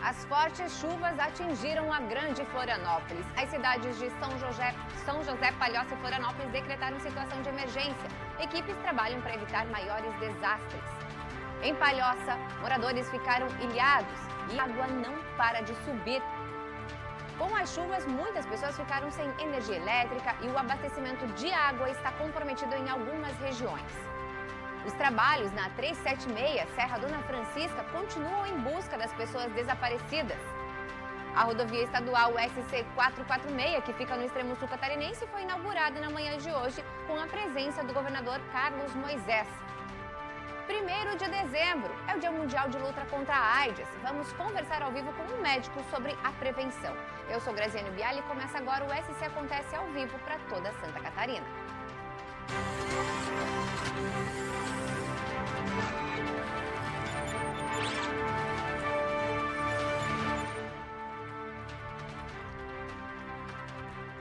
As fortes chuvas atingiram a grande Florianópolis. As cidades de São José, Palhoça e Florianópolis decretaram situação de emergência. Equipes trabalham para evitar maiores desastres. Em Palhoça, moradores ficaram ilhados e a água não para de subir. Com as chuvas, muitas pessoas ficaram sem energia elétrica e o abastecimento de água está comprometido em algumas regiões. Os trabalhos na 376, Serra Dona Francisca, continuam em busca das pessoas desaparecidas. A rodovia estadual SC 446, que fica no extremo sul catarinense, foi inaugurada na manhã de hoje com a presença do governador Carlos Moisés. 1º de dezembro é o Dia Mundial de Luta contra a AIDS. Vamos conversar ao vivo com um médico sobre a prevenção. Eu sou Graziane Biali e começa agora o SC Acontece ao vivo para toda Santa Catarina.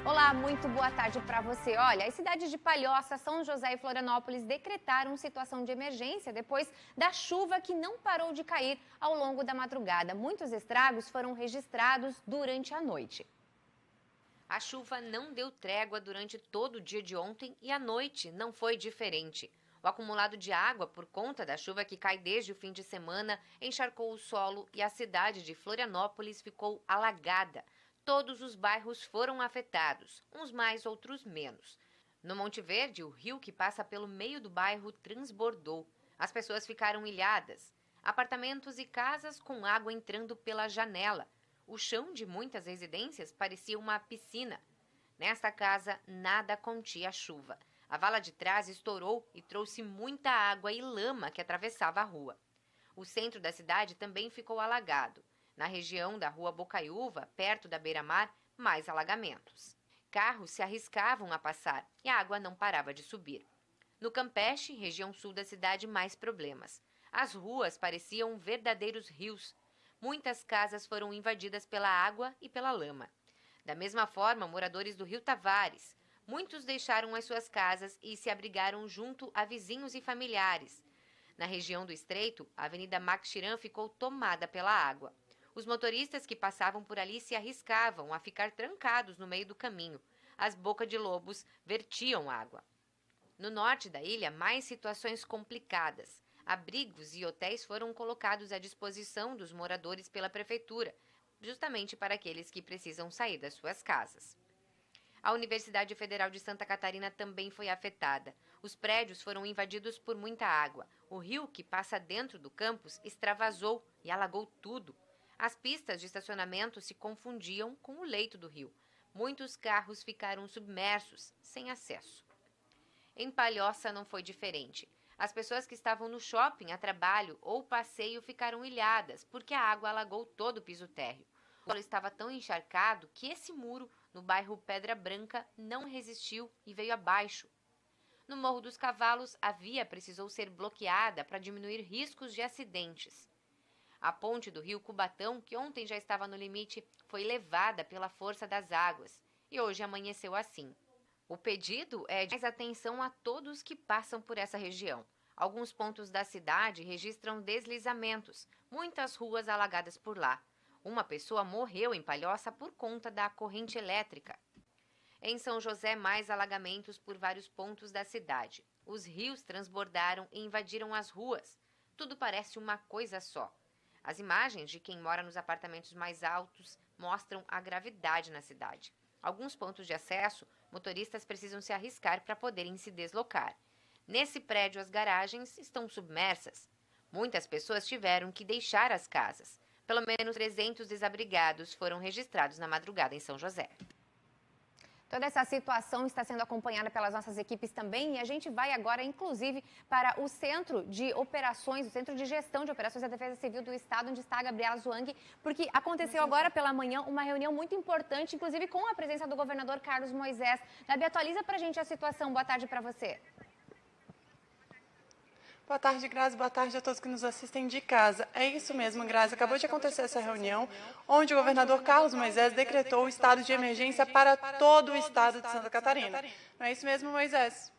Olá, muito boa tarde para você. Olha, as cidades de Palhoça, São José e Florianópolis decretaram situação de emergência depois da chuva que não parou de cair ao longo da madrugada. Muitos estragos foram registrados durante a noite. A chuva não deu trégua durante todo o dia de ontem e à noite não foi diferente. O acumulado de água por conta da chuva que cai desde o fim de semana encharcou o solo e a cidade de Florianópolis ficou alagada. Todos os bairros foram afetados, uns mais, outros menos. No Monte Verde, o rio que passa pelo meio do bairro transbordou. As pessoas ficaram ilhadas. Apartamentos e casas com água entrando pela janela. O chão de muitas residências parecia uma piscina. Nesta casa, nada continha a chuva. A vala de trás estourou e trouxe muita água e lama que atravessava a rua. O centro da cidade também ficou alagado. Na região da rua Bocaiúva, perto da beira-mar, mais alagamentos. Carros se arriscavam a passar e a água não parava de subir. No Campeche, região sul da cidade, mais problemas. As ruas pareciam verdadeiros rios. Muitas casas foram invadidas pela água e pela lama. Da mesma forma, moradores do Rio Tavares. Muitos deixaram as suas casas e se abrigaram junto a vizinhos e familiares. Na região do Estreito, a Avenida Max Chiran ficou tomada pela água. Os motoristas que passavam por ali se arriscavam a ficar trancados no meio do caminho. As bocas de lobos vertiam água. No norte da ilha, mais situações complicadas. Abrigos e hotéis foram colocados à disposição dos moradores pela prefeitura, justamente para aqueles que precisam sair das suas casas. A Universidade Federal de Santa Catarina também foi afetada. Os prédios foram invadidos por muita água. O rio que passa dentro do campus extravasou e alagou tudo. As pistas de estacionamento se confundiam com o leito do rio. Muitos carros ficaram submersos, sem acesso. Em Palhoça não foi diferente. As pessoas que estavam no shopping, a trabalho ou passeio ficaram ilhadas, porque a água alagou todo o piso térreo. O solo estava tão encharcado que esse muro, no bairro Pedra Branca, não resistiu e veio abaixo. No Morro dos Cavalos, a via precisou ser bloqueada para diminuir riscos de acidentes. A ponte do rio Cubatão, que ontem já estava no limite, foi levada pela força das águas e hoje amanheceu assim. O pedido é de mais atenção a todos que passam por essa região. Alguns pontos da cidade registram deslizamentos, muitas ruas alagadas por lá. Uma pessoa morreu em Palhoça por conta da corrente elétrica. Em São José, mais alagamentos por vários pontos da cidade. Os rios transbordaram e invadiram as ruas. Tudo parece uma coisa só. As imagens de quem mora nos apartamentos mais altos mostram a gravidade na cidade. Alguns pontos de acesso, motoristas precisam se arriscar para poderem se deslocar. Nesse prédio, as garagens estão submersas. Muitas pessoas tiveram que deixar as casas. Pelo menos 300 desabrigados foram registrados na madrugada em São José. Toda essa situação está sendo acompanhada pelas nossas equipes também e a gente vai agora, inclusive, para o Centro de Operações, o Centro de Gestão de Operações da Defesa Civil do Estado, onde está a Gabriela Zhuang, porque aconteceu agora pela manhã uma reunião muito importante, inclusive com a presença do governador Carlos Moisés. Gabi, atualiza para a gente a situação. Boa tarde para você. Boa tarde, Grazi. Boa tarde a todos que nos assistem de casa. É isso mesmo, Grazi. Acabou de acontecer essa reunião, onde o governador Carlos Moisés decretou o estado de emergência para todo o estado de Santa Catarina. Não é isso mesmo, Moisés?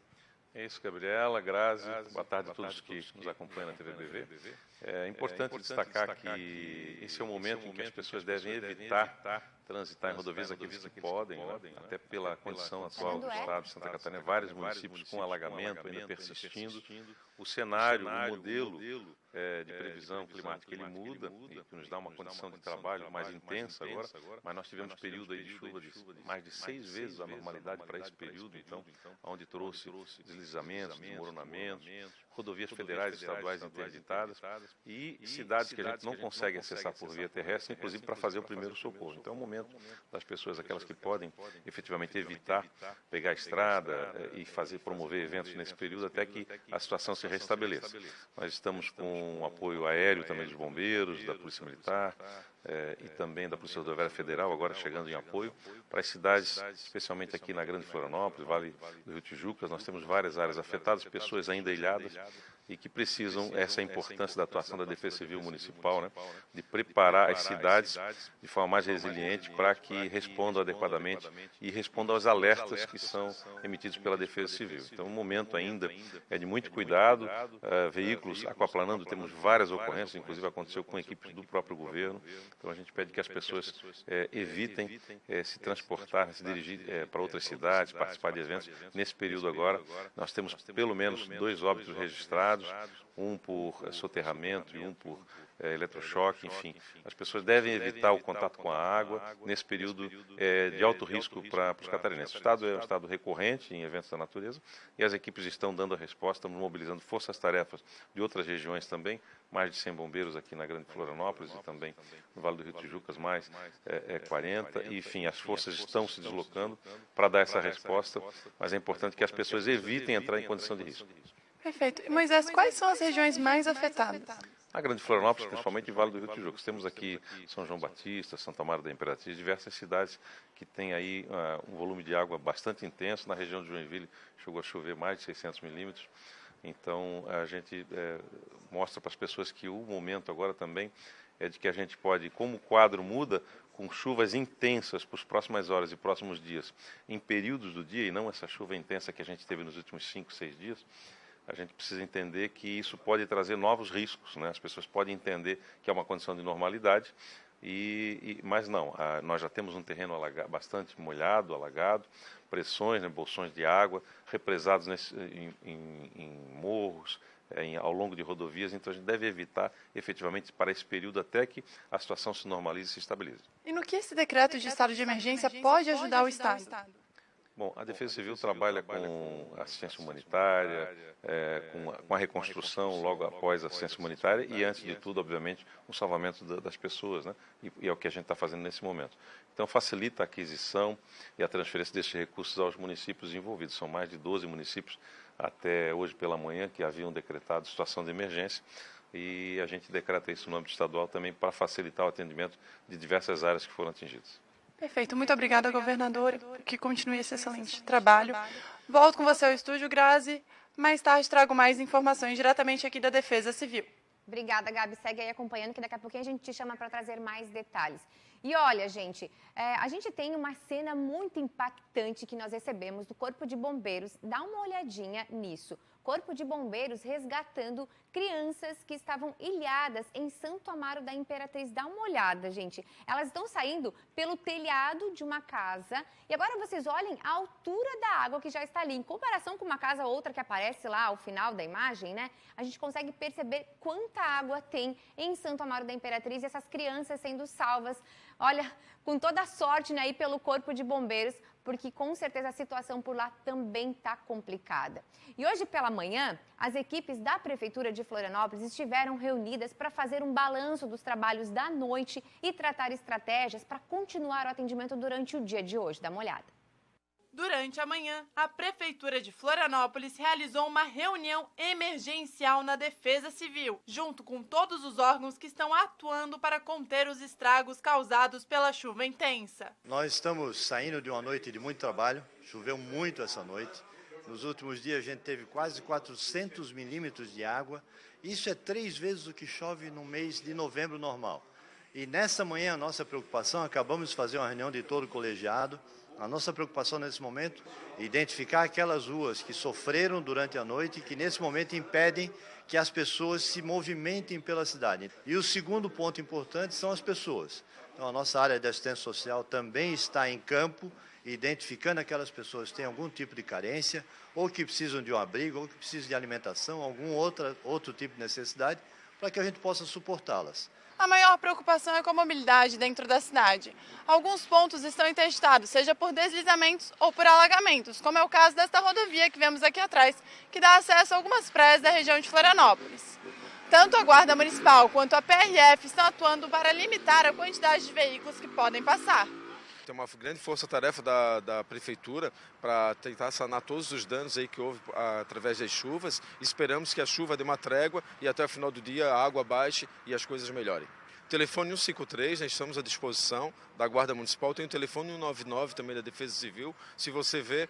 É isso, Gabriela, Grazi. Boa tarde a todos que nos acompanham na TV BV. É importante destacar que esse é um momento em que as pessoas devem evitar transitar em rodovias aqueles que podem, né? Até pela condição atual do estado de Santa Catarina, vários municípios com alagamento ainda persistindo. O cenário, o modelo de previsão climática, ele muda, e que nos dá uma condição de trabalho mais intensa agora, mas nós tivemos período aí de chuva de mais de 6 vezes a normalidade para esse período, então, onde trouxe deslizamentos, desmoronamentos, rodovias federais e estaduais interditadas e cidades que a gente não consegue acessar por via terrestre, inclusive para fazer o primeiro socorro. Então é o momento das pessoas, aquelas que podem efetivamente evitar pegar a estrada e promover eventos nesse período até que a situação se restabeleça. Nós estamos com um apoio aéreo também dos bombeiros, da Polícia Militar e também da Polícia Rodoviária Federal, agora chegando em apoio para as cidades, especialmente aqui na Grande Florianópolis, Vale do Rio Tijucas. Nós temos várias áreas afetadas, pessoas ainda ilhadas e que precisam, essa é a importância da atuação da Defesa Civil Municipal, né, de preparar as cidades de forma mais resiliente para que respondam adequadamente e respondam aos alertas que são emitidos pela Defesa Civil. Então, o momento ainda é de muito cuidado, veículos aquaplanando, temos várias ocorrências, inclusive aconteceu com equipes do próprio governo, então a gente pede que as pessoas evitem se transportar, se dirigir para outras cidades, participar de eventos. Nesse período agora, nós temos pelo menos 2 óbitos registrados, um por soterramento e um por eletrochoque, enfim. As pessoas devem evitar o contato com a água nesse período de alto risco para os catarinenses. O estado é um estado recorrente em eventos da natureza e as equipes estão dando a resposta, estamos mobilizando forças-tarefas de outras regiões também, mais de 100 bombeiros aqui na Grande Florianópolis e também no Vale do Rio Tijucas, mais 40, e, enfim, as forças estão se deslocando para dar essa resposta, mas é importante que as pessoas evitem entrar em condição de risco. Perfeito. E, Moisés, quais são as regiões mais afetadas? A Grande Florianópolis, principalmente em Vale do Rio Tijucas. Temos aqui São João Batista, Santa Maria da Imperatriz, diversas cidades que têm aí um volume de água bastante intenso. Na região de Joinville chegou a chover mais de 600 milímetros. Então, a gente mostra para as pessoas que o momento agora também é de que a gente pode, como o quadro muda, com chuvas intensas para as próximas horas e próximos dias, em períodos do dia, e não essa chuva intensa que a gente teve nos últimos 5, 6 dias, a gente precisa entender que isso pode trazer novos riscos, né? As pessoas podem entender que é uma condição de normalidade, mas não, nós já temos um terreno bastante molhado, alagado, pressões, né, bolsões de água, represados em morros, ao longo de rodovias, então a gente deve evitar efetivamente para esse período até que a situação se normalize e se estabilize. E no que esse decreto de estado de emergência pode ajudar o Estado? Bom, a Defesa Civil trabalha com assistência humanitária, com a reconstrução logo após a assistência humanitária e, antes de tudo, obviamente, o salvamento das pessoas, né? E é o que a gente está fazendo nesse momento. Então, facilita a aquisição e a transferência desses recursos aos municípios envolvidos. São mais de 12 municípios até hoje pela manhã que haviam decretado situação de emergência e a gente decreta isso no âmbito estadual também para facilitar o atendimento de diversas áreas que foram atingidas. Perfeito. Muito obrigada, governador. Que continue esse excelente trabalho. Volto com você ao estúdio, Grazi. Mais tarde trago mais informações diretamente aqui da Defesa Civil. Obrigada, Gabi. Segue aí acompanhando que daqui a pouquinho a gente te chama para trazer mais detalhes. E olha, gente, a gente tem uma cena muito impactante que nós recebemos do Corpo de Bombeiros. Dá uma olhadinha nisso. Corpo de Bombeiros resgatando crianças que estavam ilhadas em Santo Amaro da Imperatriz. Dá uma olhada, gente. Elas estão saindo pelo telhado de uma casa. E agora vocês olhem a altura da água que já está ali. Em comparação com uma casa ou outra que aparece lá ao final da imagem, né? A gente consegue perceber quanta água tem em Santo Amaro da Imperatriz e essas crianças sendo salvas. Olha, com toda a sorte, né, aí pelo Corpo de Bombeiros, porque com certeza a situação por lá também está complicada. E hoje pela manhã, as equipes da Prefeitura de Florianópolis estiveram reunidas para fazer um balanço dos trabalhos da noite e tratar estratégias para continuar o atendimento durante o dia de hoje. Dá uma olhada. Durante a manhã, a Prefeitura de Florianópolis realizou uma reunião emergencial na Defesa Civil, junto com todos os órgãos que estão atuando para conter os estragos causados pela chuva intensa. Nós estamos saindo de uma noite de muito trabalho, choveu muito essa noite. Nos últimos dias a gente teve quase 400 milímetros de água. Isso é 3 vezes o que chove no mês de novembro normal. E nessa manhã a nossa preocupação, acabamos de fazer uma reunião de todo o colegiado, A nossa preocupação nesse momento é identificar aquelas ruas que sofreram durante a noite e que nesse momento impedem que as pessoas se movimentem pela cidade. E o segundo ponto importante são as pessoas. Então a nossa área de assistência social também está em campo, identificando aquelas pessoas que têm algum tipo de carência, ou que precisam de um abrigo, ou que precisam de alimentação, algum outro tipo de necessidade, para que a gente possa suportá-las. A maior preocupação é com a mobilidade dentro da cidade. Alguns pontos estão interditados, seja por deslizamentos ou por alagamentos, como é o caso desta rodovia que vemos aqui atrás, que dá acesso a algumas praias da região de Florianópolis. Tanto a Guarda Municipal quanto a PRF estão atuando para limitar a quantidade de veículos que podem passar. Tem uma grande força-tarefa da Prefeitura para tentar sanar todos os danos aí que houve através das chuvas. Esperamos que a chuva dê uma trégua e até o final do dia a água baixe e as coisas melhorem. Telefone 153, nós estamos à disposição da Guarda Municipal. Tem o telefone 199 também da Defesa Civil. Se você vê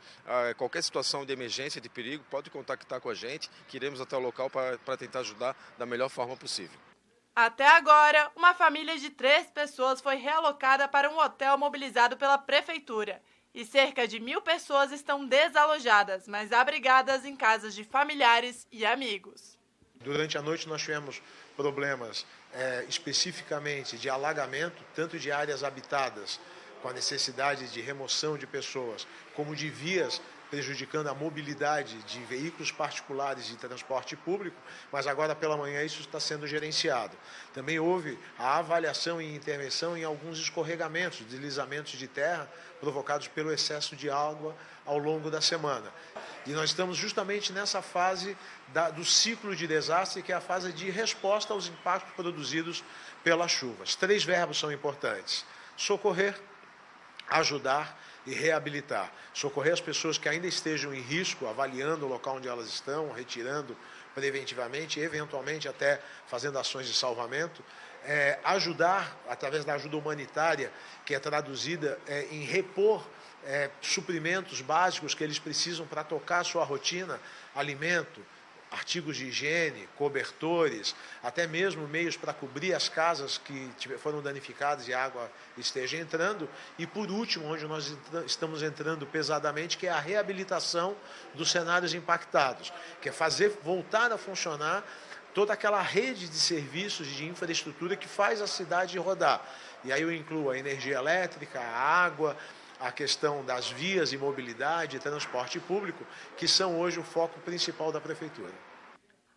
qualquer situação de emergência, de perigo, pode contactar com a gente, que iremos até o local para tentar ajudar da melhor forma possível. Até agora, uma família de 3 pessoas foi realocada para um hotel mobilizado pela Prefeitura. E cerca de 1.000 pessoas estão desalojadas, mas abrigadas em casas de familiares e amigos. Durante a noite nós tivemos problemas especificamente de alagamento, tanto de áreas habitadas, com a necessidade de remoção de pessoas, como de vias prejudicando a mobilidade de veículos particulares de transporte público, mas agora pela manhã isso está sendo gerenciado. Também houve a avaliação e intervenção em alguns escorregamentos, deslizamentos de terra provocados pelo excesso de água ao longo da semana. E nós estamos justamente nessa fase do ciclo de desastre, que é a fase de resposta aos impactos produzidos pelas chuvas. 3 verbos são importantes: socorrer, ajudar e reabilitar. Socorrer as pessoas que ainda estejam em risco, avaliando o local onde elas estão, retirando preventivamente, eventualmente até fazendo ações de salvamento. Ajudar, através da ajuda humanitária, que é traduzida em repor suprimentos básicos que eles precisam para tocar a sua rotina, alimento, artigos de higiene, cobertores, até mesmo meios para cobrir as casas que foram danificadas e a água esteja entrando. E, por último, onde nós estamos entrando pesadamente, que é a reabilitação dos cenários impactados, que é fazer voltar a funcionar toda aquela rede de serviços de infraestrutura que faz a cidade rodar. E aí eu incluo a energia elétrica, a água, a questão das vias e mobilidade e transporte público, que são hoje o foco principal da Prefeitura.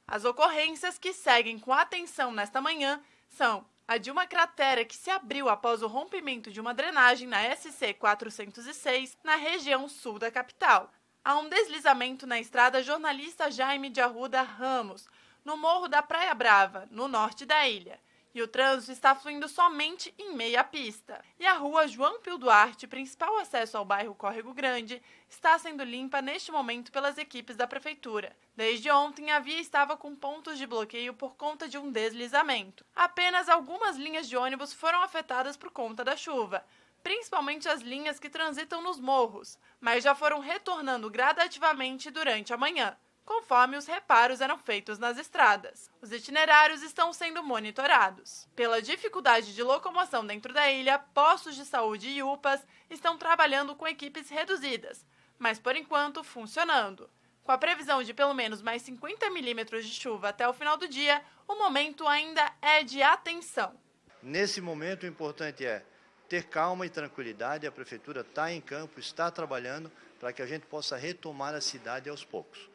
As ocorrências que seguem com atenção nesta manhã são a de uma cratera que se abriu após o rompimento de uma drenagem na SC 406, na região sul da capital. Há um deslizamento na estrada Jornalista Jaime de Arruda Ramos, no Morro da Praia Brava, no norte da ilha. E o trânsito está fluindo somente em meia pista. E a rua João Pio Duarte, principal acesso ao bairro Córrego Grande, está sendo limpa neste momento pelas equipes da Prefeitura. Desde ontem, a via estava com pontos de bloqueio por conta de um deslizamento. Apenas algumas linhas de ônibus foram afetadas por conta da chuva, principalmente as linhas que transitam nos morros, mas já foram retornando gradativamente durante a manhã, conforme os reparos eram feitos nas estradas. Os itinerários estão sendo monitorados. Pela dificuldade de locomoção dentro da ilha, postos de saúde e UPAs estão trabalhando com equipes reduzidas, mas por enquanto funcionando. Com a previsão de pelo menos mais 50 milímetros de chuva até o final do dia, o momento ainda é de atenção. Nesse momento, o importante é ter calma e tranquilidade. A Prefeitura está em campo, está trabalhando para que a gente possa retomar a cidade aos poucos.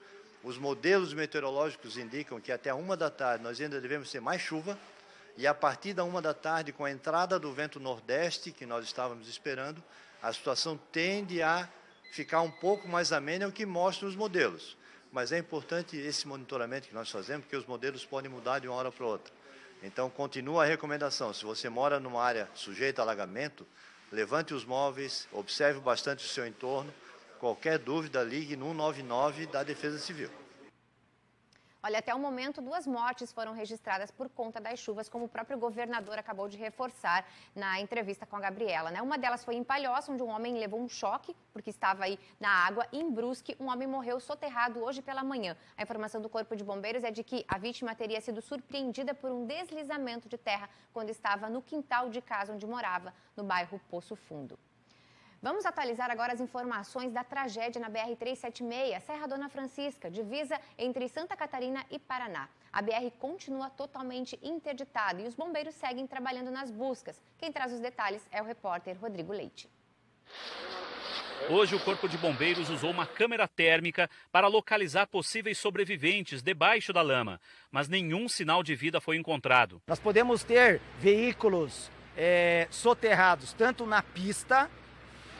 Os modelos meteorológicos indicam que até 13h nós ainda devemos ter mais chuva, e a partir da 13h, com a entrada do vento nordeste, que nós estávamos esperando, a situação tende a ficar um pouco mais amena, é o que mostram os modelos. Mas é importante esse monitoramento que nós fazemos, porque os modelos podem mudar de uma hora para outra. Então, continua a recomendação: se você mora numa área sujeita a alagamento, levante os móveis, observe bastante o seu entorno. Qualquer dúvida, ligue no 199 da Defesa Civil. Olha, até o momento, 2 mortes foram registradas por conta das chuvas, como o próprio governador acabou de reforçar na entrevista com a Gabriela, né? Uma delas foi em Palhoça, onde um homem levou um choque, porque estava aí na água. Em Brusque, um homem morreu soterrado hoje pela manhã. A informação do Corpo de Bombeiros é de que a vítima teria sido surpreendida por um deslizamento de terra quando estava no quintal de casa onde morava, no bairro Poço Fundo. Vamos atualizar agora as informações da tragédia na BR-376, Serra Dona Francisca, divisa entre Santa Catarina e Paraná. A BR continua totalmente interditada e os bombeiros seguem trabalhando nas buscas. Quem traz os detalhes é o repórter Rodrigo Leite. Hoje, o Corpo de Bombeiros usou uma câmera térmica para localizar possíveis sobreviventes debaixo da lama, mas nenhum sinal de vida foi encontrado. Nós podemos ter veículos soterrados tanto na pista,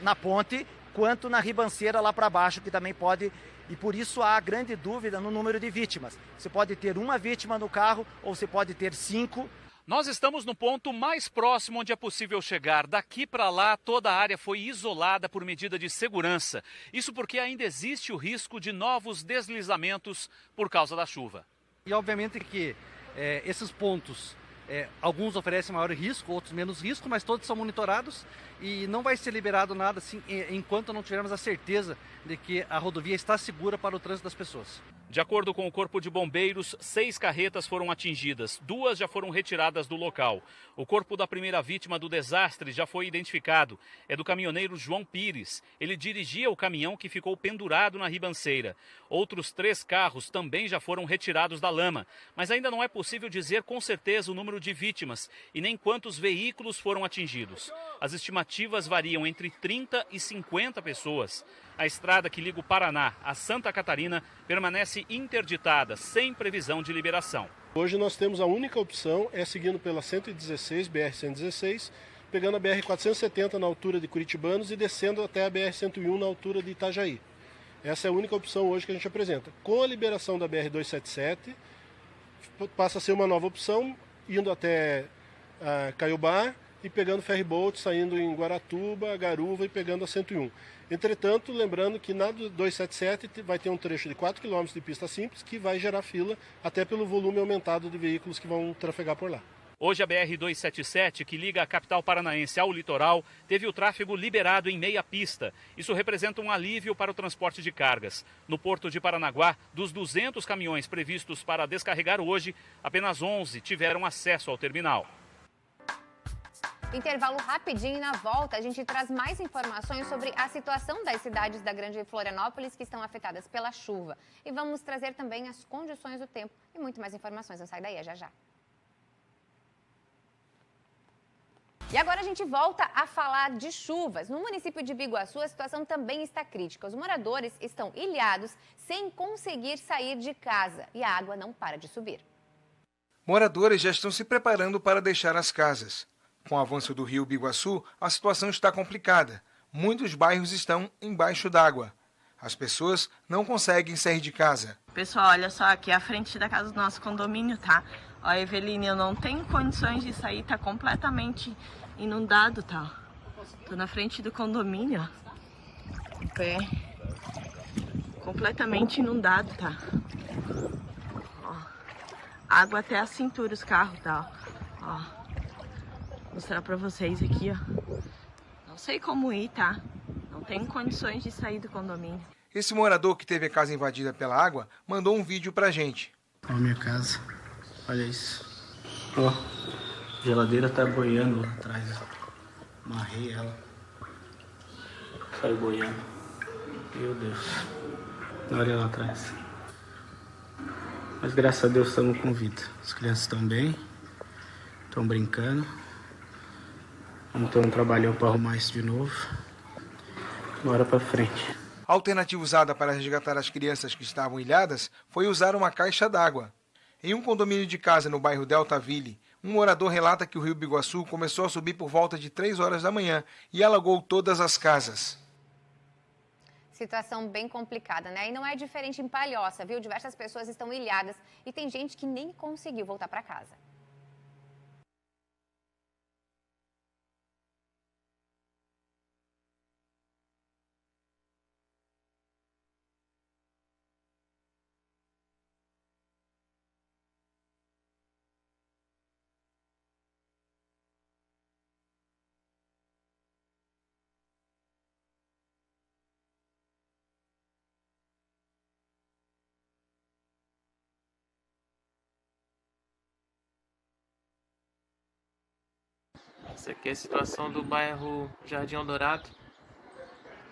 na ponte, quanto na ribanceira lá para baixo, que também pode, e por isso há grande dúvida no número de vítimas. Você pode ter uma vítima no carro ou você pode ter 5. Nós estamos no ponto mais próximo onde é possível chegar. Daqui para lá, toda a área foi isolada por medida de segurança. Isso porque ainda existe o risco de novos deslizamentos por causa da chuva. E obviamente que esses pontos, alguns oferecem maior risco, outros menos risco, mas todos são monitorados e não vai ser liberado nada assim, enquanto não tivermos a certeza de que a rodovia está segura para o trânsito das pessoas. De acordo com o Corpo de Bombeiros, 6 carretas foram atingidas, 2 já foram retiradas do local. O corpo da primeira vítima do desastre já foi identificado. É do caminhoneiro João Pires. Ele dirigia o caminhão que ficou pendurado na ribanceira. Outros 3 carros também já foram retirados da lama, mas ainda não é possível dizer com certeza o número de vítimas e nem quantos veículos foram atingidos. As estimativas variam entre 30 e 50 pessoas. A estrada que liga o Paraná a Santa Catarina permanece interditada, sem previsão de liberação. Hoje nós temos a única opção, seguindo pela 116, BR-116, pegando a BR-470 na altura de Curitibanos e descendo até a BR-101 na altura de Itajaí. Essa é a única opção hoje que a gente apresenta. Com a liberação da BR-277, passa a ser uma nova opção, indo até Caiobá e pegando ferryboat, saindo em Guaratuba, Garuva e pegando a 101. Entretanto, lembrando que na 277 vai ter um trecho de 4 km de pista simples que vai gerar fila, até pelo volume aumentado de veículos que vão trafegar por lá. Hoje a BR-277, que liga a capital paranaense ao litoral, teve o tráfego liberado em meia pista. Isso representa um alívio para o transporte de cargas. No porto de Paranaguá, dos 200 caminhões previstos para descarregar hoje, apenas 11 tiveram acesso ao terminal. Intervalo rapidinho e na volta a gente traz mais informações sobre a situação das cidades da Grande Florianópolis que estão afetadas pela chuva. E vamos trazer também as condições do tempo e muito mais informações. Não sai daí, já já. E agora a gente volta a falar de chuvas. No município de Biguaçu, a situação também está crítica. Os moradores estão ilhados sem conseguir sair de casa e a água não para de subir. Moradores já estão se preparando para deixar as casas. Com o avanço do rio Biguaçu, a situação está complicada. Muitos bairros estão embaixo d'água. As pessoas não conseguem sair de casa. Pessoal, olha só, aqui é a frente da casa do nosso condomínio, tá? Ó, Eveline, eu não tenho condições de sair, tá completamente inundado, tá? Tô na frente do condomínio, ó. O pé completamente inundado, tá? Ó, água até a cintura, os carros, tá? Ó. Vou mostrar pra vocês aqui, ó. Não sei como ir, tá? Não tenho condições de sair do condomínio. Esse morador que teve a casa invadida pela água mandou um vídeo pra gente. Olha a minha casa. Olha isso. Ó, a geladeira tá boiando lá atrás. Amarrei ela. Saiu boiando. Meu Deus. Olha lá atrás. Mas graças a Deus estamos com vida. As crianças estão bem. Estão brincando. Vamos ter um trabalhão para arrumar isso de novo. Bora para frente. A alternativa usada para resgatar as crianças que estavam ilhadas foi usar uma caixa d'água. Em um condomínio de casa no bairro Deltaville, um morador relata que o rio Biguaçu começou a subir por volta de 3 horas da manhã e alagou todas as casas. Situação bem complicada, né? E não é diferente em Palhoça, viu? Diversas pessoas estão ilhadas e tem gente que nem conseguiu voltar para casa. Essa aqui é a situação do bairro Jardim Eldorado.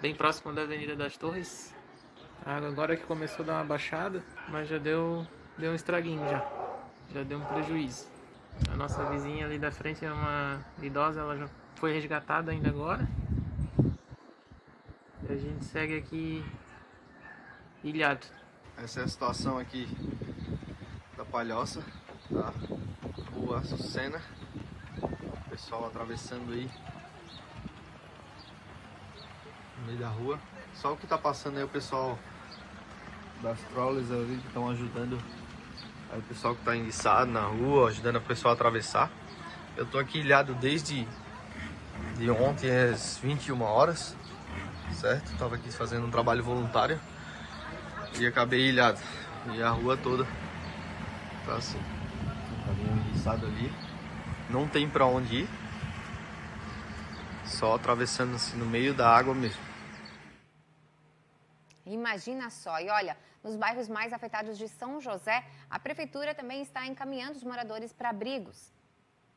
bem próximo da Avenida das Torres. A água agora que começou a dar uma baixada, mas já deu um estraguinho já deu um prejuízo. A nossa vizinha ali da frente é uma idosa, ela já foi resgatada ainda agora. E a gente segue aqui ilhado. Essa é a situação aqui da Palhoça, tá? Rua Açucena. O pessoal atravessando aí no meio da rua. Só o que tá passando aí, o pessoal das trolleys ali que estão ajudando. Aí o pessoal que tá enguiçado na rua, ajudando o pessoal a atravessar. Eu tô aqui ilhado desde ontem às 21 horas, certo? Tava aqui fazendo um trabalho voluntário e acabei ilhado. E a rua toda tá assim. Tá bem enguiçado ali. Não tem pra onde ir. Só atravessando assim no meio da água mesmo. Imagina só, e olha, nos bairros mais afetados de São José, a Prefeitura também está encaminhando os moradores para abrigos.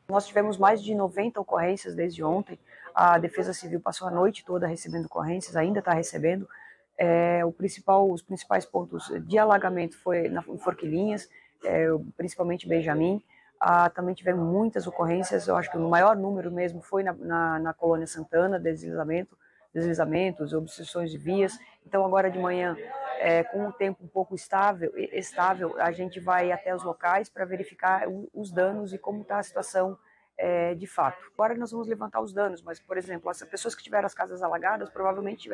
Nós tivemos mais de 90 ocorrências desde ontem, a Defesa Civil passou a noite toda recebendo ocorrências, ainda está recebendo. Os principais pontos de alagamento foi em Forquilinhas, principalmente Benjamin. Também tivemos muitas ocorrências, eu acho que o maior número mesmo foi na Colônia Santana, deslizamentos, obstruções de vias. Então agora de manhã, com o tempo um pouco estável, a gente vai até os locais para verificar os danos e como está a situação de fato. Agora nós vamos levantar os danos, mas, por exemplo, as pessoas que tiveram as casas alagadas provavelmente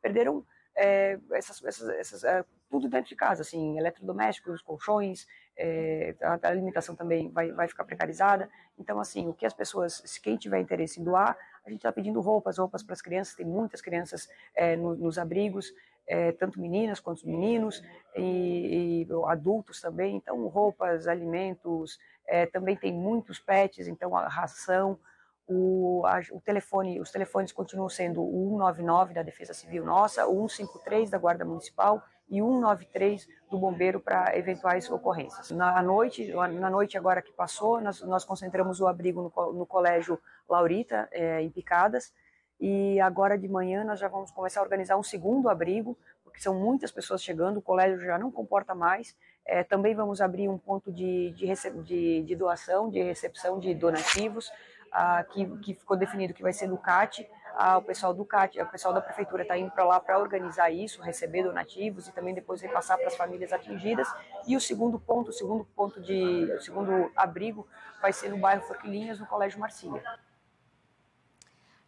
perderam tudo dentro de casa, assim, eletrodomésticos, colchões, a alimentação também vai ficar precarizada. Então, assim, o que as pessoas, se quem tiver interesse em doar, a gente está pedindo roupas para as crianças, tem muitas crianças nos abrigos, tanto meninas quanto meninos, e adultos também, então roupas, alimentos, também tem muitos pets, então a ração, os telefones continuam sendo o 199 da Defesa Civil nossa, o 153 da Guarda Municipal e o 193 do Bombeiro para eventuais ocorrências. Na noite agora que passou, nós concentramos o abrigo no Colégio Laurita, em Picadas, e agora de manhã nós já vamos começar a organizar um segundo abrigo, porque são muitas pessoas chegando, o colégio já não comporta mais. Também vamos abrir um ponto de doação, de recepção de donativos, que ficou definido que vai ser do CAT. O pessoal do CAT, o pessoal da prefeitura está indo para lá para organizar isso, receber donativos e também depois repassar para as famílias atingidas. E o segundo abrigo vai ser no bairro Forquilinhas, no Colégio Marcília.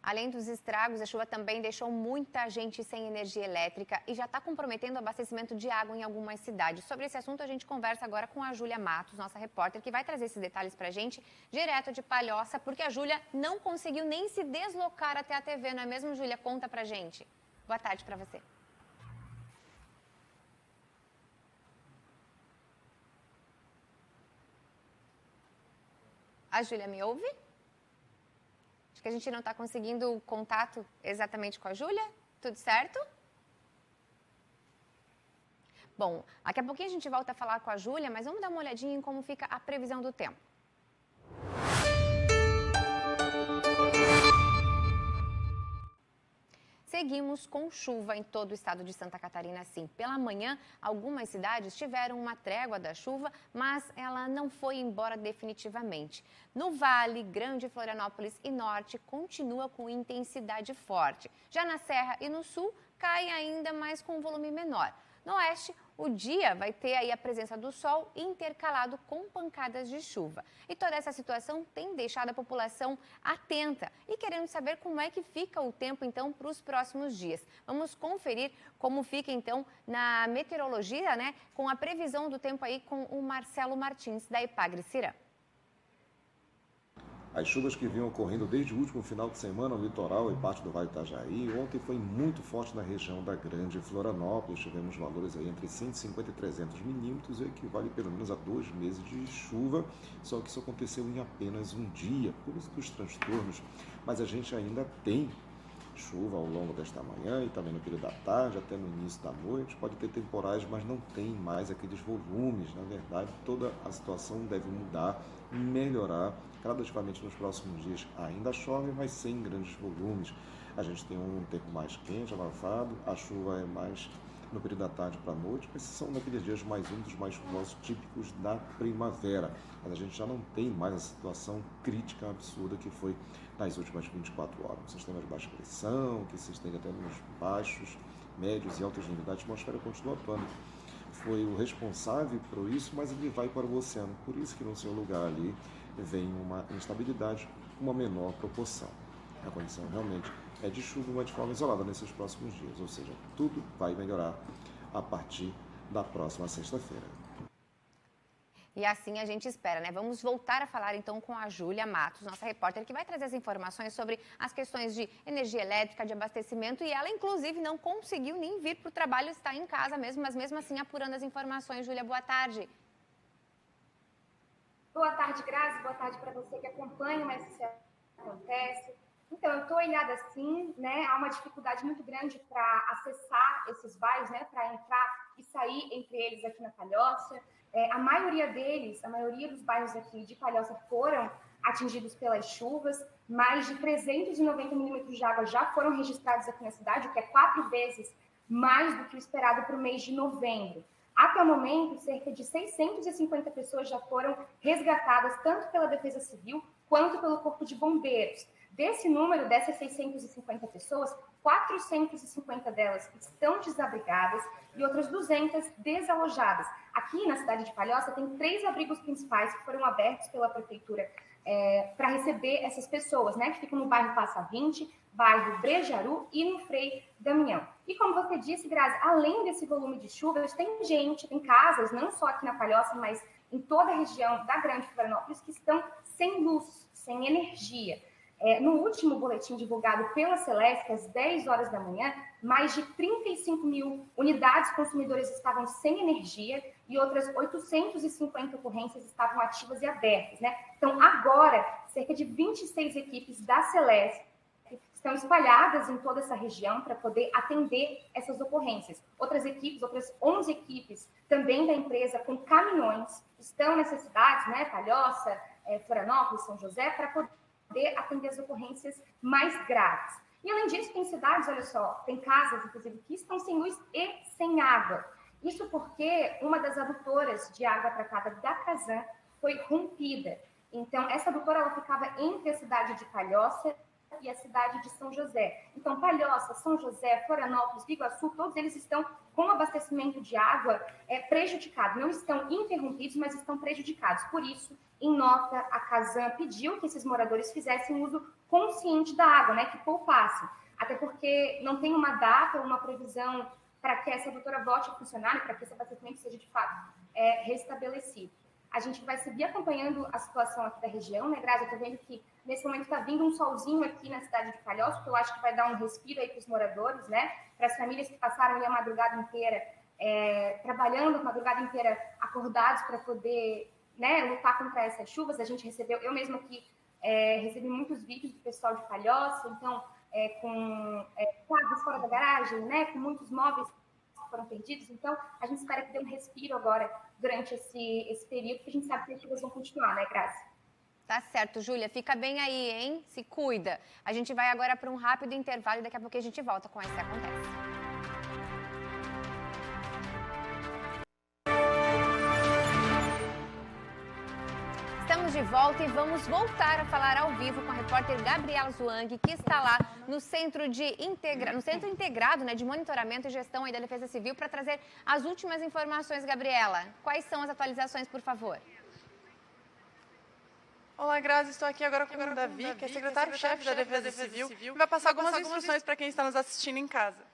Além dos estragos, a chuva também deixou muita gente sem energia elétrica e já está comprometendo o abastecimento de água em algumas cidades. Sobre esse assunto, a gente conversa agora com a Júlia Matos, nossa repórter, que vai trazer esses detalhes para a gente, direto de Palhoça, porque a Júlia não conseguiu nem se deslocar até a TV, não é mesmo, Júlia? Conta pra gente. Boa tarde para você. A Júlia me ouve? Acho que a gente não está conseguindo contato exatamente com a Júlia. Tudo certo? Bom, daqui a pouquinho a gente volta a falar com a Júlia, mas vamos dar uma olhadinha em como fica a previsão do tempo. Seguimos com chuva em todo o estado de Santa Catarina, sim. Pela manhã, algumas cidades tiveram uma trégua da chuva, mas ela não foi embora definitivamente. No Vale, Grande Florianópolis e Norte, continua com intensidade forte. Já na Serra e no Sul, cai ainda, mas com volume menor. No Oeste, o dia vai ter aí a presença do sol intercalado com pancadas de chuva. E toda essa situação tem deixado a população atenta e querendo saber como é que fica o tempo, então, para os próximos dias. Vamos conferir como fica, então, na meteorologia, né, com a previsão do tempo aí com o Marcelo Martins, da Epagre-Cirã. As chuvas que vinham ocorrendo desde o último final de semana no litoral e parte do Vale do Itajaí, ontem foi muito forte na região da Grande Florianópolis. Tivemos valores aí entre 150 e 300 milímetros, o que equivale pelo menos a 2 meses de chuva, só que isso aconteceu em apenas um dia, por isso que os transtornos. Mas a gente ainda tem chuva ao longo desta manhã e também no período da tarde, até no início da noite. Pode ter temporais, mas não tem mais aqueles volumes. Na verdade, toda a situação deve mudar e melhorar gradativamente nos próximos dias. Ainda chove, mas sem grandes volumes. A gente tem um tempo mais quente, abafado, a chuva é mais no período da tarde para a noite, esses são daqueles dias mais úmidos, mais chuvosos, típicos da primavera. Mas a gente já não tem mais a situação crítica, absurda que foi nas últimas 24 horas. Um sistema de baixa pressão, que se estende até nos baixos, médios e altos níveis da atmosfera, continua atuando. Foi o responsável por isso, mas ele vai para o oceano. Por isso que no seu lugar ali vem uma instabilidade, uma menor proporção. A condição realmente é de chuva, mas de forma isolada nesses próximos dias, ou seja, tudo vai melhorar a partir da próxima sexta-feira. E assim a gente espera, né? Vamos voltar a falar então com a Júlia Matos, nossa repórter, que vai trazer as informações sobre as questões de energia elétrica, de abastecimento, e ela inclusive não conseguiu nem vir para o trabalho, está em casa mesmo, mas mesmo assim apurando as informações. Júlia, boa tarde. Boa tarde, Grazi, boa tarde para você que acompanha, mas isso acontece. Então, eu estou ilhada assim, né? Há uma dificuldade muito grande para acessar esses bairros, né? Para entrar e sair entre eles aqui na Palhoça. A maioria deles, a maioria dos bairros aqui de Palhoça foram atingidos pelas chuvas. Mais de 390 milímetros de água já foram registrados aqui na cidade, o que é 4 vezes mais do que o esperado para o mês de novembro. Até o momento, cerca de 650 pessoas já foram resgatadas, tanto pela Defesa Civil quanto pelo Corpo de Bombeiros. Desse número, dessas 650 pessoas, 450 delas estão desabrigadas e outras 200 desalojadas. Aqui na cidade de Palhoça, tem 3 abrigos principais que foram abertos pela Prefeitura para receber essas pessoas, né, que ficam no bairro Passa 20, bairro Brejaru e no Frei Damião. E como você disse, Grazi, além desse volume de chuvas, tem gente, tem casas, não só aqui na Palhoça, mas em toda a região da Grande Florianópolis, que estão sem luz, sem energia. No último boletim divulgado pela Celesc, às 10 horas da manhã, mais de 35 mil unidades consumidoras estavam sem energia e outras 850 ocorrências estavam ativas e abertas, né? Então, agora, cerca de 26 equipes da Celesc estão espalhadas em toda essa região para poder atender essas ocorrências. Outras 11 equipes também da empresa com caminhões estão nessas cidades, né? Palhoça, Florianópolis, São José, para poder atender as ocorrências mais graves. E, além disso, tem cidades, olha só, tem casas, inclusive, que estão sem luz e sem água. Isso porque uma das adutoras de água tratada da Casan foi rompida. Então, essa adutora ela ficava entre a cidade de Palhoça e a cidade de São José. Então, Palhoça, São José, Florianópolis, Biguaçu, todos eles estão com o abastecimento de água prejudicado. Não estão interrompidos, mas estão prejudicados. Por isso, em nota, a Casan pediu que esses moradores fizessem uso consciente da água, né, que poupassem. Até porque não tem uma data ou uma previsão para que essa adutora volte a funcionar, para que esse abastecimento seja, de fato, restabelecido. A gente vai seguir acompanhando a situação aqui da região, né, Grazi? Eu estou vendo que, nesse momento, está vindo um solzinho aqui na cidade de Palhoça, que eu acho que vai dar um respiro aí para os moradores, né? Para as famílias que passaram a madrugada inteira trabalhando, a madrugada inteira acordados para poder, né, lutar contra essas chuvas. A gente recebeu, eu mesma aqui, recebi muitos vídeos do pessoal de Palhoça, então, com quadros fora da garagem, né, com muitos móveis que foram perdidos. Então, a gente espera que dê um respiro agora durante esse período, porque a gente sabe que as chuvas vão continuar, né, Grazi? Tá certo, Júlia. Fica bem aí, hein? Se cuida. A gente vai agora para um rápido intervalo e daqui a pouco a gente volta com esse Acontece. Estamos de volta e vamos voltar a falar ao vivo com a repórter Gabriela Zuang, que está lá no Centro Integrado, né, de Monitoramento e Gestão aí da Defesa Civil, para trazer as últimas informações. Gabriela, quais são as atualizações, por favor? Olá, Grazi, estou aqui agora com o Davi, que é secretário-chefe da Defesa Civil, e vai passar algumas instruções para quem está nos assistindo em casa.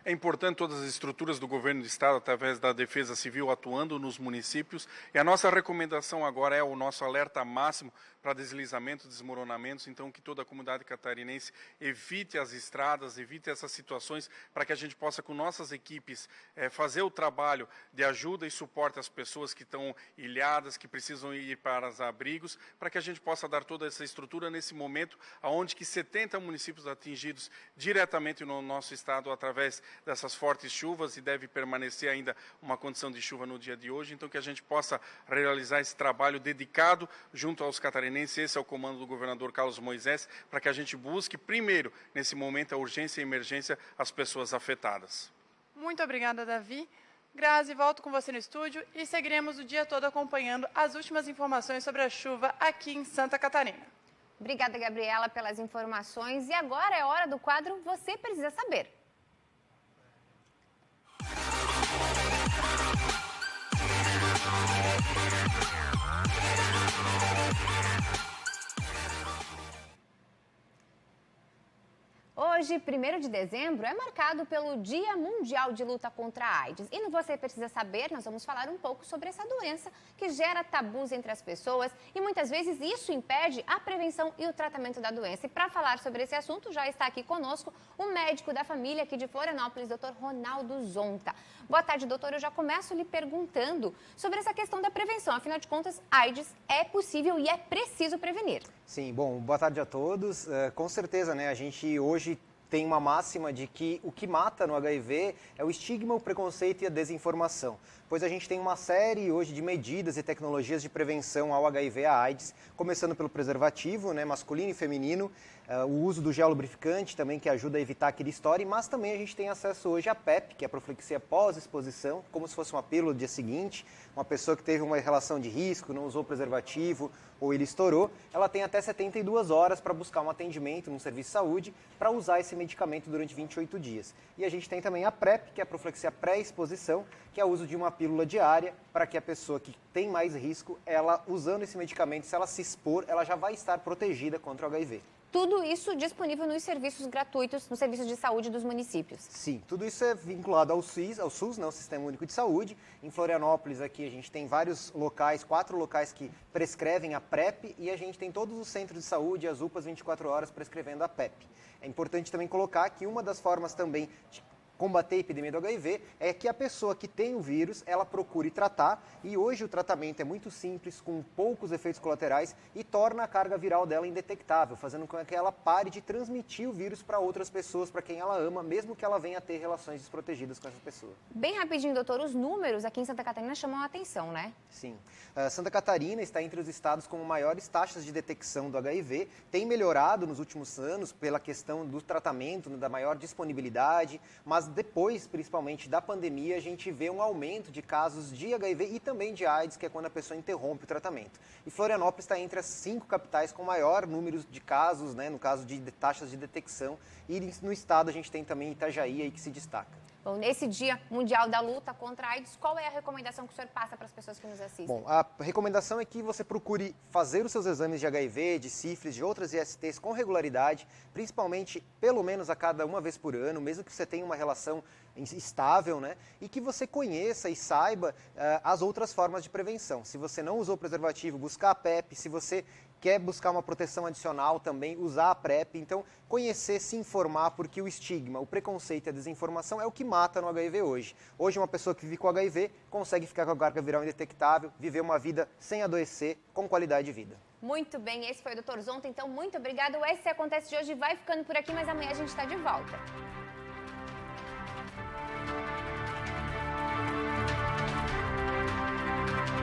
É importante todas as estruturas do governo do estado, através da Defesa Civil, atuando nos municípios. E a nossa recomendação agora é o nosso alerta máximo para deslizamentos, desmoronamentos. Então, que toda a comunidade catarinense evite as estradas, evite essas situações, para que a gente possa, com nossas equipes, fazer o trabalho de ajuda e suporte às pessoas que estão ilhadas, que precisam ir para os abrigos, para que a gente possa dar toda essa estrutura nesse momento, onde que 70 municípios atingidos diretamente no nosso estado através dessas fortes chuvas, e deve permanecer ainda uma condição de chuva no dia de hoje. Então, que a gente possa realizar esse trabalho dedicado junto aos catarinenses, catarinense, esse é o comando do governador Carlos Moisés, para que a gente busque, primeiro, nesse momento, a urgência e emergência, as pessoas afetadas. Muito obrigada, Davi. Grazi, volto com você no estúdio e seguiremos o dia todo acompanhando as últimas informações sobre a chuva aqui em Santa Catarina. Obrigada, Gabriela, pelas informações. E agora é hora do quadro Você Precisa Saber. Hoje, 1º de dezembro, é marcado pelo Dia Mundial de Luta contra a AIDS. E no Você Precisa Saber, nós vamos falar um pouco sobre essa doença que gera tabus entre as pessoas e muitas vezes isso impede a prevenção e o tratamento da doença. E para falar sobre esse assunto, já está aqui conosco o médico da família aqui de Florianópolis, Dr. Ronaldo Zonta. Boa tarde, doutor. Eu já começo lhe perguntando sobre essa questão da prevenção. Afinal de contas, AIDS é possível e é preciso prevenir. Sim, bom, boa tarde a todos. Com certeza, né, a gente hoje tem uma máxima de que o que mata no HIV é o estigma, o preconceito e a desinformação. Pois a gente tem uma série hoje de medidas e tecnologias de prevenção ao HIV e à AIDS, começando pelo preservativo, né, masculino e feminino, o uso do gel lubrificante também, que ajuda a evitar aquele estoure, mas também a gente tem acesso hoje à PEP, que é a profilaxia pós-exposição, como se fosse uma pílula no dia seguinte. Uma pessoa que teve uma relação de risco, não usou preservativo ou ele estourou, ela tem até 72 horas para buscar um atendimento no serviço de saúde para usar esse medicamento durante 28 dias. E a gente tem também a PrEP, que é a profilaxia pré-exposição, que é o uso de uma pílula diária para que a pessoa que tem mais risco, ela usando esse medicamento, se ela se expor, ela já vai estar protegida contra o HIV. Tudo isso disponível nos serviços gratuitos, nos serviços de saúde dos municípios. Sim, tudo isso é vinculado ao SUS, né, o Sistema Único de Saúde. Em Florianópolis aqui a gente tem vários locais, 4 locais que prescrevem a PrEP e a gente tem todos os centros de saúde, as UPAs 24 horas prescrevendo a PEP. É importante também colocar que uma das formas também de combater a epidemia do HIV é que a pessoa que tem o vírus, ela procure tratar, e hoje o tratamento é muito simples, com poucos efeitos colaterais e torna a carga viral dela indetectável, fazendo com que ela pare de transmitir o vírus para outras pessoas, para quem ela ama, mesmo que ela venha a ter relações desprotegidas com essa pessoa. Bem rapidinho, doutor, os números aqui em Santa Catarina chamam a atenção, né? Sim. Santa Catarina está entre os estados com maiores taxas de detecção do HIV, tem melhorado nos últimos anos pela questão do tratamento, da maior disponibilidade, mas depois, principalmente da pandemia, a gente vê um aumento de casos de HIV e também de AIDS, que é quando a pessoa interrompe o tratamento. E Florianópolis está entre as 5 capitais com maior número de casos, né, no caso de taxas de detecção, e no estado a gente tem também Itajaí aí que se destaca. Bom, nesse Dia Mundial da Luta contra a AIDS, qual é a recomendação que o senhor passa para as pessoas que nos assistem? Bom, a recomendação é que você procure fazer os seus exames de HIV, de sífilis, de outras ISTs com regularidade, principalmente pelo menos a cada uma vez por ano, mesmo que você tenha uma relação estável, né? E que você conheça e saiba as outras formas de prevenção. Se você não usou preservativo, buscar a PEP. Se você quer buscar uma proteção adicional também, usar a PrEP. Então, conhecer, se informar, porque o estigma, o preconceito e a desinformação é o que mata no HIV hoje. Hoje, uma pessoa que vive com HIV consegue ficar com a carga viral indetectável, viver uma vida sem adoecer, com qualidade de vida. Muito bem, esse foi o Dr. Zonta, então muito obrigada. O SC Acontece de hoje vai ficando por aqui, mas amanhã a gente está de volta.